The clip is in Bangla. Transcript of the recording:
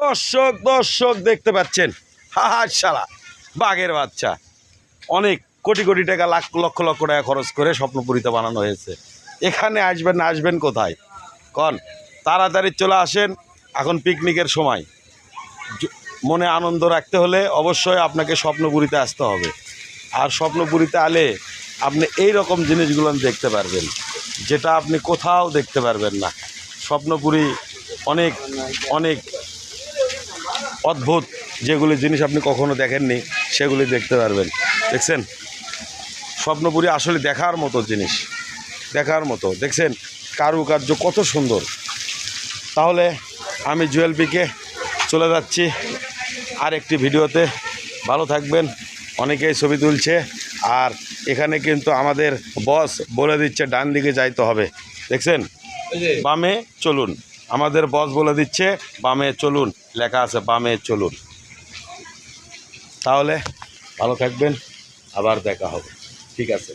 দর্শক দর্শক দেখতে পাচ্ছেন, শালা বাঘের বাচ্চা। অনেক কোটি কোটি টাকা, লক্ষ লক্ষ টাকা খরচ করে স্বপ্নপুরীতে বানানো হয়েছে। এখানে আসবেন না, আসবেন কোথায় কন? তাড়াতাড়ি চলে আসেন, এখন পিকনিকের সময়। মনে আনন্দ রাখতে হলে অবশ্যই আপনাকে স্বপ্নপুরীতে আসতে হবে। আর স্বপ্নপুরীতে আলে আপনি এই রকম জিনিসগুলো দেখতে পারবেন, যেটা আপনি কোথাও দেখতে পারবেন না। স্বপ্নপুরী অনেক অনেক অদ্ভুত যেগুলি জিনিস আপনি কখনো দেখেননি সেগুলি দেখতে পারবেন। দেখছেন, স্বপ্নপুরী আসলে দেখার মতো জিনিস, দেখার মতো। দেখছেন কারুকার্য কত সুন্দর। তাহলে আমি জুয়েল পিকে চলে যাচ্ছি আরেকটি ভিডিওতে। ভালো থাকবেন। অনেকেই ছবি তুলছে, আর এখানে কিন্তু আমাদের বস বলে দিচ্ছে ডান দিকে যাইতে হবে। দেখছেন, বামে চলুন। আমাদের বস বলে দিচ্ছে বামে চলুন, লেখা আছে বামে চলুন। তাহলে ভালো থাকবেন, আবার দেখা হবে। ঠিক আছে।